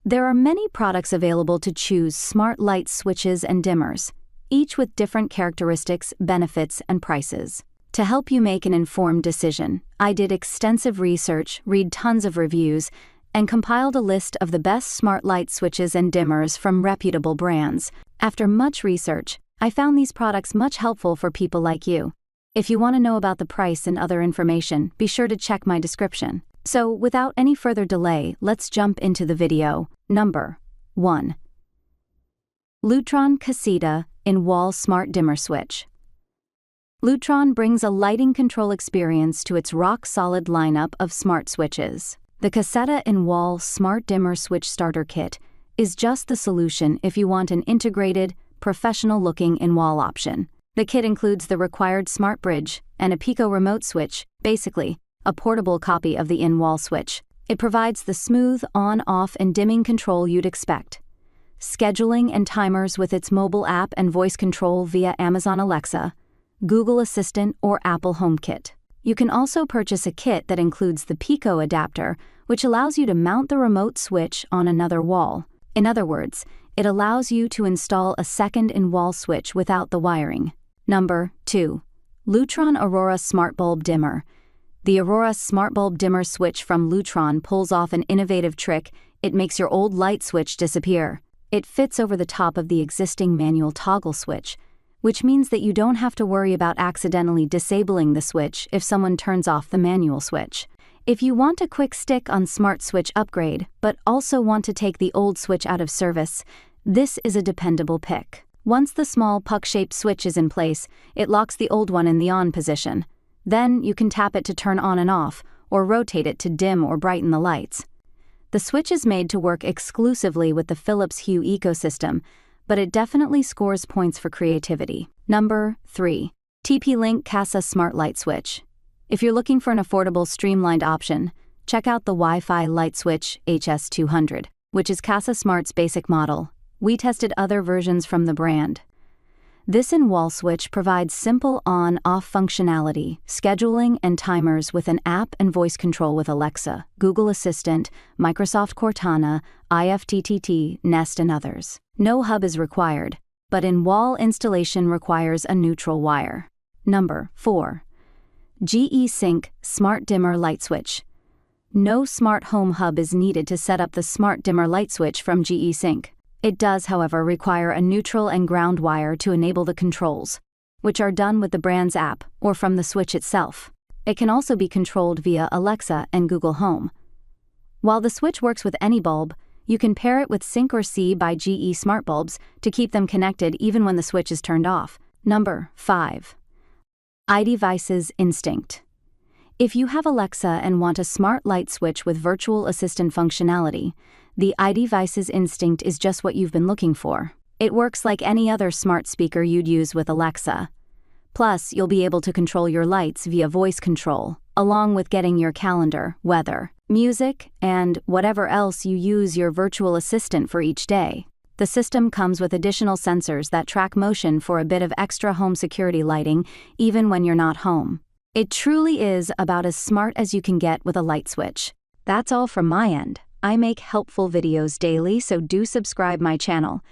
There are many products available to choose: smart light switches and dimmers, each with different characteristics, benefits, and prices. To help you make an informed decision, I did extensive research, read tons of reviews, and compiled a list of the best smart light switches and dimmers from reputable brands. After much research, I found these products much helpful for people like you. If you want to know about the price and other information, be sure to check my description. So, without any further delay, let's jump into the video. Number 1. Lutron Caseta In-Wall Smart Dimmer Switch. Lutron brings a lighting control experience to its rock-solid lineup of smart switches. The Caseta In-Wall Smart Dimmer Switch Starter Kit is just the solution if you want an integrated, professional-looking in-wall option. The kit includes the required smart bridge and a Pico remote switch, basically a portable copy of the in-wall switch. It provides the smooth on, off, and dimming control you'd expect. Scheduling and timers with its mobile app and voice control via Amazon Alexa, Google Assistant, or Apple HomeKit. You can also purchase a kit that includes the Pico adapter, which allows you to mount the remote switch on another wall. In other words, it allows you to install a second in-wall switch without the wiring. Number 2. Lutron Aurora Smart Bulb Dimmer. The Aurora Smart Bulb Dimmer switch from Lutron pulls off an innovative trick. It makes your old light switch disappear. It fits over the top of the existing manual toggle switch, which means that you don't have to worry about accidentally disabling the switch if someone turns off the manual switch. If you want a quick stick-on smart switch upgrade, but also want to take the old switch out of service, this is a dependable pick. Once the small puck-shaped switch is in place, it locks the old one in the on position. Then you can tap it to turn on and off, or rotate it to dim or brighten the lights. The switch is made to work exclusively with the Philips Hue ecosystem, but it definitely scores points for creativity. Number 3. TP-Link Kasa Smart Light Switch. If you're looking for an affordable, streamlined option, check out the Wi-Fi Light Switch HS200, which is Kasa Smart's basic model. We tested other versions from the brand. This in-wall switch provides simple on-off functionality, scheduling, and timers with an app and voice control with Alexa, Google Assistant, Microsoft Cortana, IFTTT, Nest, and others. No hub is required, but in-wall installation requires a neutral wire. Number 4. GE Cync Smart Dimmer Light Switch. No smart home hub is needed to set up the smart dimmer light switch from GE Cync. It does, however, require a neutral and ground wire to enable the controls, which are done with the brand's app or from the switch itself. It can also be controlled via Alexa and Google Home. While the switch works with any bulb, you can pair it with Cync or C by GE smart bulbs to keep them connected even when the switch is turned off. Number 5. iDevices Instinct. If you have Alexa and want a smart light switch with virtual assistant functionality, the iDevices Instinct is just what you've been looking for. It works like any other smart speaker you'd use with Alexa. Plus, you'll be able to control your lights via voice control, along with getting your calendar, weather, music, and whatever else you use your virtual assistant for each day. The system comes with additional sensors that track motion for a bit of extra home security lighting, even when you're not home. It truly is about as smart as you can get with a light switch. That's all from my end. I make helpful videos daily, so do subscribe my channel.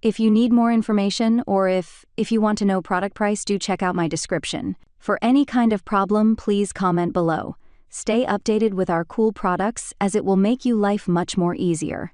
If you need more information, or if you want to know product price, do check out my description. For any kind of problem, please comment below. Stay updated with our cool products, as it will make you life much more easier.